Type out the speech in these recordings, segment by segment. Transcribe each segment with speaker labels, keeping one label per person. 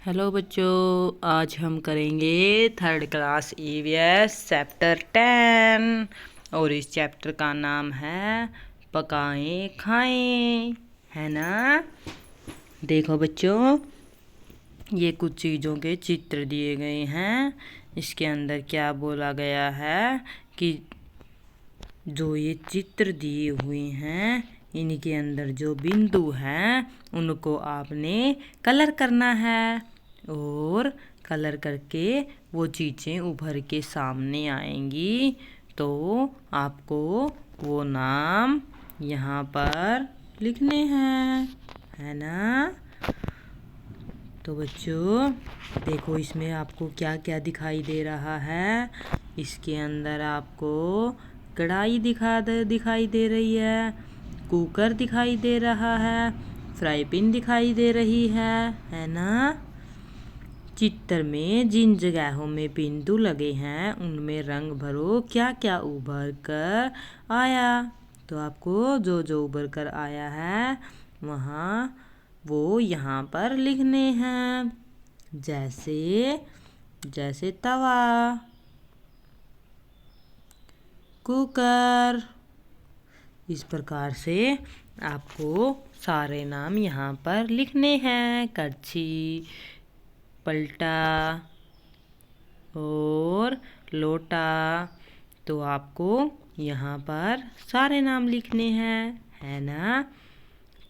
Speaker 1: Hello बच्चों, आज हम करेंगे थर्ड क्लास ईवीएस चैप्टर 10 और इस चैप्टर का नाम है पकाएं खाएं, है ना। देखो बच्चों, ये कुछ चीज़ों के चित्र दिए गए हैं। इसके अंदर क्या बोला गया है कि जो ये चित्र दिए हुए हैं इनके अंदर जो बिंदु हैं उनको आपने कलर करना है और कलर करके वो चीज़ें उभर के सामने आएंगी तो आपको वो नाम यहाँ पर लिखने हैं, है ना। तो बच्चों देखो, इसमें आपको क्या क्या दिखाई दे रहा है। इसके अंदर आपको कढ़ाई दिखाई दे रही है, कुकर दिखाई दे रहा है, फ्राई पैन दिखाई दे रही है ना। चित्र में जिन जगहों में बिंदु लगे हैं उनमें रंग भरो, क्या क्या उभर कर आया। तो आपको जो जो उभर कर आया है वहाँ वो यहाँ पर लिखने हैं। जैसे तवा, कुकर। इस प्रकार से आपको सारे नाम यहाँ पर लिखने हैं। कड़छी, पलटा और लोटा। तो आपको यहाँ पर सारे नाम लिखने हैं, है ना।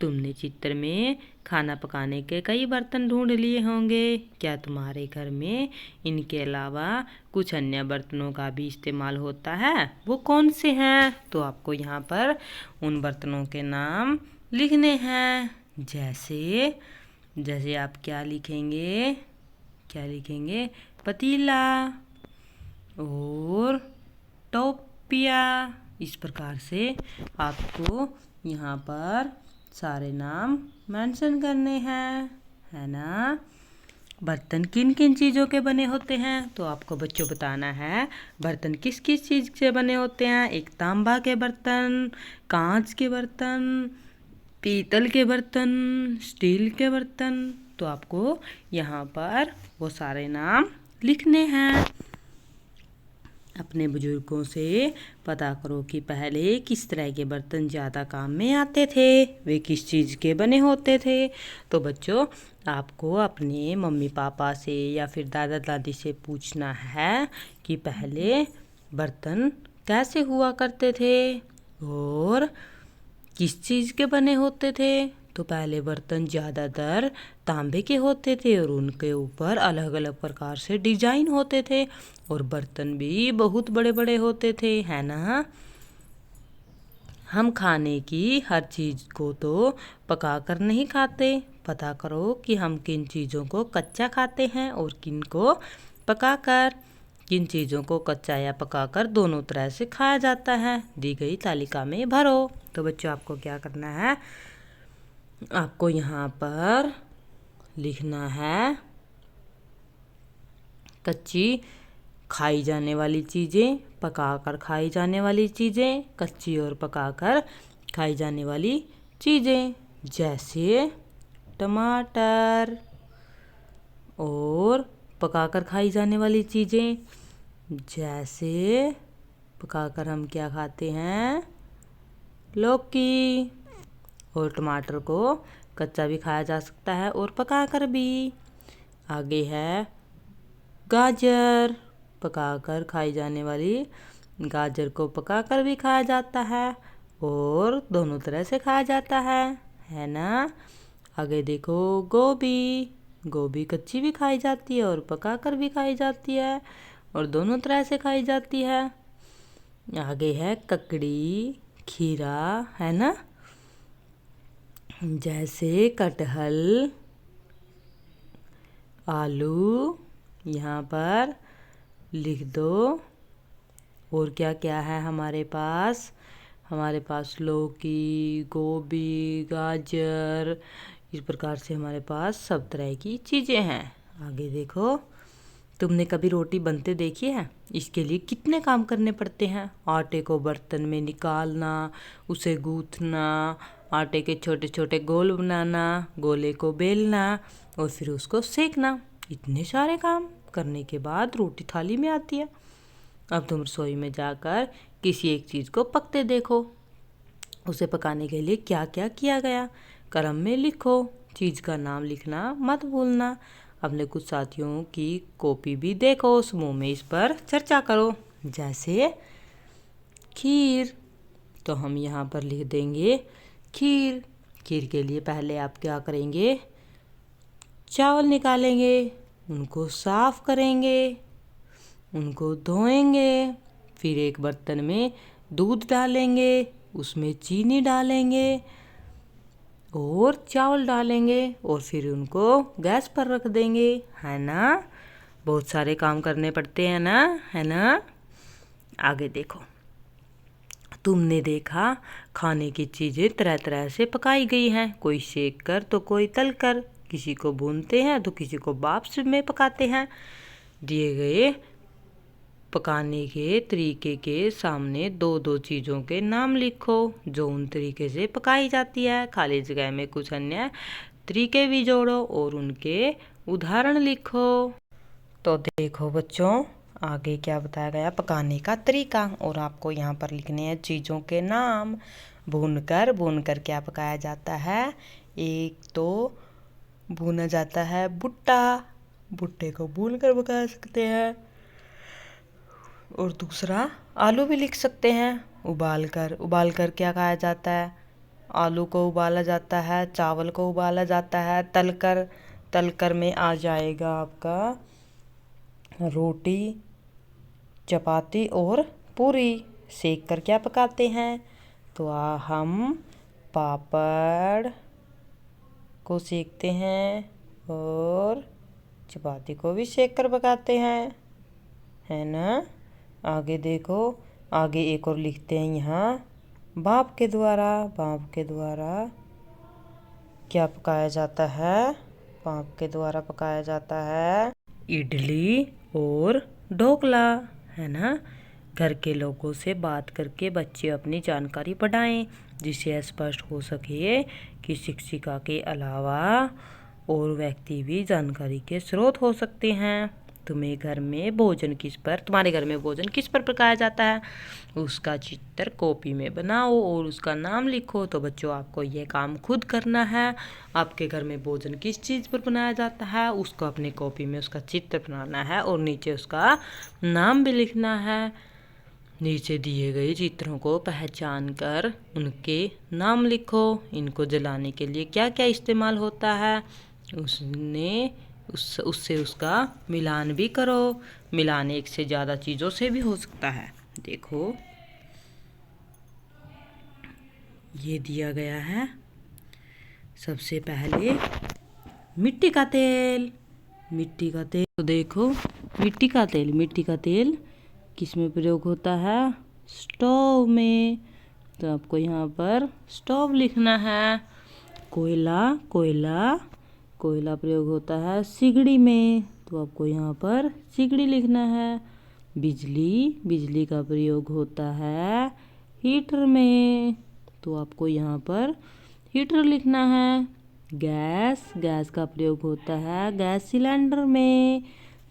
Speaker 1: तुमने चित्र में खाना पकाने के कई बर्तन ढूंढ लिए होंगे। क्या तुम्हारे घर में इनके अलावा कुछ अन्य बर्तनों का भी इस्तेमाल होता है? वो कौन से हैं? तो आपको यहाँ पर उन बर्तनों के नाम लिखने हैं। जैसे आप क्या लिखेंगे? पतीला और टोपिया। इस प्रकार से आपको यहाँ पर सारे नाम मेंशन करने हैं, है ना। बर्तन किन किन चीज़ों के बने होते हैं? तो आपको बच्चों बताना है बर्तन किस किस चीज़ से बने होते हैं। एक तांबा के बर्तन, कांच के बर्तन, पीतल के बर्तन, स्टील के बर्तन। तो आपको यहाँ पर वो सारे नाम लिखने हैं। अपने बुजुर्गों से पता करो कि पहले किस तरह के बर्तन ज़्यादा काम में आते थे, वे किस चीज़ के बने होते थे। तो बच्चों आपको अपने मम्मी पापा से या फिर दादा दादी से पूछना है कि पहले बर्तन कैसे हुआ करते थे और किस चीज़ के बने होते थे। तो पहले बर्तन ज़्यादातर तांबे के होते थे और उनके ऊपर अलग अलग प्रकार से डिजाइन होते थे और बर्तन भी बहुत बड़े बड़े होते थे, है ना। हम खाने की हर चीज़ को तो पका कर नहीं खाते। पता करो कि हम किन चीज़ों को कच्चा खाते हैं और किन को पकाकर। किन चीज़ों को कच्चा या पकाकर दोनों तरह से खाया जाता है, दी गई तालिका में भरो। तो बच्चों आपको क्या करना है, आपको यहाँ पर लिखना है कच्ची खाई जाने वाली चीज़ें, पकाकर खाई जाने वाली चीज़ें, कच्ची और पकाकर खाई जाने वाली चीज़ें। जैसे टमाटर। और पकाकर खाई जाने वाली चीज़ें जैसे पकाकर हम क्या खाते हैं, लौकी। और टमाटर को कच्चा भी खाया जा सकता है और पकाकर भी। आगे है गाजर, पकाकर खाई जाने वाली गाजर को पकाकर भी खाया जाता है और दोनों तरह से खाया जाता है ना। आगे देखो गोभी कच्ची भी खाई जाती है और पकाकर भी खाई जाती है और दोनों तरह से खाई जाती है। आगे है ककड़ी, खीरा, है ना। जैसे कटहल, आलू यहाँ पर लिख दो। और क्या क्या है हमारे पास लौकी, गोभी, गाजर। इस प्रकार से हमारे पास सब तरह की चीज़ें हैं। आगे देखो, तुमने कभी रोटी बनते देखी है? इसके लिए कितने काम करने पड़ते हैं। आटे को बर्तन में निकालना, उसे गूँथना आटे के छोटे छोटे गोल बनाना, गोले को बेलना और फिर उसको सेकना। इतने सारे काम करने के बाद रोटी थाली में आती है। अब तुम रसोई में जाकर किसी एक चीज़ को पकते देखो। उसे पकाने के लिए क्या क्या किया गया कलम में लिखो। चीज़ का नाम लिखना मत भूलना। अपने कुछ साथियों की कॉपी भी देखो, समूह में इस पर चर्चा करो। जैसे खीर, तो हम यहाँ पर लिख देंगे खीर। खीर के लिए पहले आप क्या करेंगे, चावल निकालेंगे, उनको साफ करेंगे, उनको धोएंगे, फिर एक बर्तन में दूध डालेंगे, उसमें चीनी डालेंगे और चावल डालेंगे और फिर उनको गैस पर रख देंगे, है ना। बहुत सारे काम करने पड़ते हैं ना, है ना। आगे देखो, तुमने देखा खाने की चीज़ें तरह तरह से पकाई गई हैं। कोई सेक कर तो कोई तल कर, किसी को भूनते हैं तो किसी को भाप में पकाते हैं। दिए गए पकाने के तरीके के सामने दो दो चीज़ों के नाम लिखो जो उन तरीके से पकाई जाती है। खाली जगह में कुछ अन्य तरीके भी जोड़ो और उनके उदाहरण लिखो। तो देखो बच्चों, आगे क्या बताया गया, पकाने का तरीका। और आपको यहाँ पर लिखने हैं चीज़ों के नाम। भूनकर क्या पकाया जाता है। एक तो भुना जाता है भुट्टा, भुट्टे को भूनकर पका सकते हैं। और दूसरा आलू भी लिख सकते हैं। उबालकर क्या खाया जाता है, आलू को उबाला जाता है, चावल को उबाला जाता है। तलकर में आ जाएगा आपका रोटी, चपाती और पूरी। सेक कर क्या पकाते हैं, तो हम पापड़ को सेकते हैं और चपाती को भी सेक कर पकाते हैं, है ना। आगे देखो, आगे एक और लिखते हैं यहाँ, भाप के द्वारा क्या पकाया जाता है। भाप के द्वारा पकाया जाता है इडली और ढोकला, है ना। घर के लोगों से बात करके बच्चे अपनी जानकारी बढ़ाएं, जिससे स्पष्ट हो सके कि शिक्षिका के अलावा और व्यक्ति भी जानकारी के स्रोत हो सकते हैं। तुम्हारे घर में भोजन किस पर पकाया जाता है, उसका चित्र कॉपी में बनाओ और उसका नाम लिखो। तो बच्चों, आपको ये काम खुद करना है। आपके घर में भोजन किस चीज़ पर बनाया जाता है, उसको अपनी कॉपी में उसका चित्र बनाना है और नीचे उसका नाम भी लिखना है। नीचे दिए गए चित्रों को पहचान कर उनके नाम लिखो। इनको जलाने के लिए क्या क्या इस्तेमाल होता है, उससे उसका मिलान भी करो। मिलान एक से ज़्यादा चीज़ों से भी हो सकता है। देखो, ये दिया गया है। सबसे पहले मिट्टी का तेल। तो देखो, मिट्टी का तेल किस में प्रयोग होता है, स्टोव में। तो आपको यहाँ पर स्टोव लिखना है। कोयला प्रयोग होता है सिगड़ी में। तो आपको यहाँ पर सिगड़ी लिखना है। बिजली का प्रयोग होता है हीटर में। तो आपको यहाँ पर हीटर लिखना है। गैस का प्रयोग होता है गैस सिलेंडर में।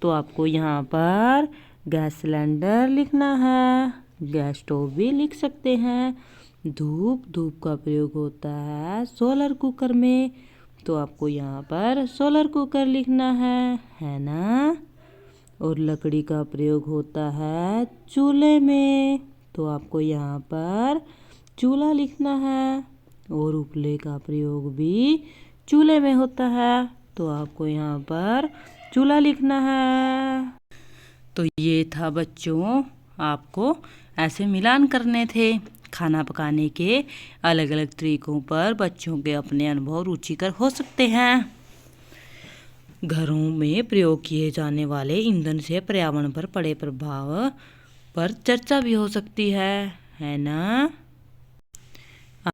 Speaker 1: तो आपको यहाँ पर गैस सिलेंडर लिखना है। गैस स्टोव भी लिख सकते हैं। धूप का प्रयोग होता है सोलर कुकर में। तो आपको यहाँ पर सोलर कुकर लिखना है ना। और लकड़ी का प्रयोग होता है चूल्हे में। तो आपको यहाँ पर चूल्हा लिखना है। और उपले का प्रयोग भी चूल्हे में होता है। तो आपको यहाँ पर चूल्हा लिखना है। तो ये था बच्चों, आपको ऐसे मिलान करने थे। खाना पकाने के अलग अलग तरीकों पर बच्चों के अपने अनुभव रुचिकर हो सकते हैं। घरों में प्रयोग किए जाने वाले ईंधन से पर्यावरण पर पड़े प्रभाव पर चर्चा भी हो सकती है ना।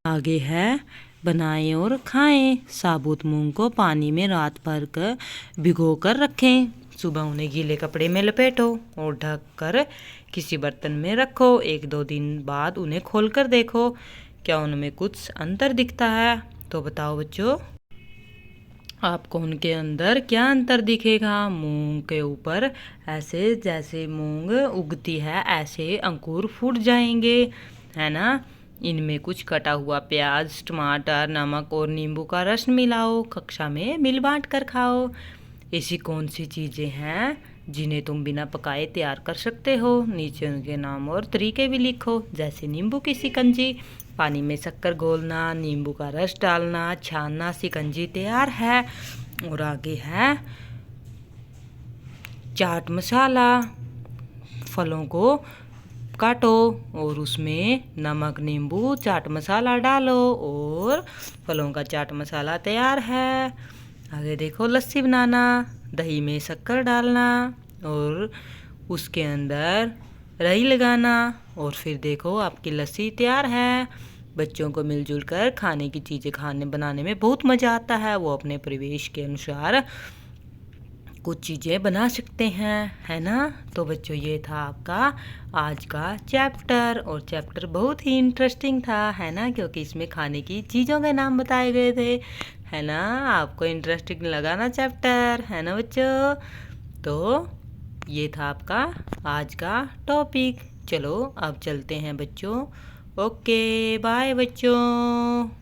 Speaker 1: आगे है, बनाएं और खाएं। साबुत मूंग को पानी में रात भर कर भिगो कर रखें। सुबह उन्हें गीले कपड़े में लपेटो और ढक कर किसी बर्तन में रखो। 1-2 दिन बाद उन्हें खोलकर देखो क्या उनमें कुछ अंतर दिखता है? तो बताओ बच्चों, आपको उनके अंदर क्या अंतर दिखेगा? मूंग के ऊपर ऐसे जैसे मूंग उगती है ऐसे अंकुर फूट जाएंगे, है ना। इनमें कुछ कटा हुआ प्याज, टमाटर, नमक और नींबू का रस मिलाओ, कक्षा में मिल बांट कर खाओ। ऐसी कौन सी चीज़ें हैं जिन्हें तुम बिना पकाए तैयार कर सकते हो? नीचे उनके नाम और तरीके भी लिखो, जैसे नींबू की शिकंजी, पानी में शक्कर घोलना, नींबू का रस डालना, छानना, शिकंजी तैयार है। और आगे है चाट मसाला, फलों को काटो और उसमें नमक, नींबू, चाट मसाला डालो और फलों का चाट मसाला तैयार है। आगे देखो लस्सी बनाना, दही में शक्कर डालना और उसके अंदर रई लगाना और फिर देखो आपकी लस्सी तैयार है। बच्चों को मिलजुल कर खाने की चीज़ें बनाने में बहुत मज़ा आता है। वो अपने परिवेश के अनुसार कुछ चीज़ें बना सकते हैं, है ना। तो बच्चों ये था आपका आज का चैप्टर, और चैप्टर बहुत ही इंटरेस्टिंग था, है ना, क्योंकि इसमें खाने की चीज़ों के नाम बताए गए थे, है ना। आपको इंटरेस्टिंग लगा ना चैप्टर, है ना बच्चों। तो ये था आपका आज का टॉपिक। चलो अब चलते हैं बच्चों। ओके बाय बच्चों।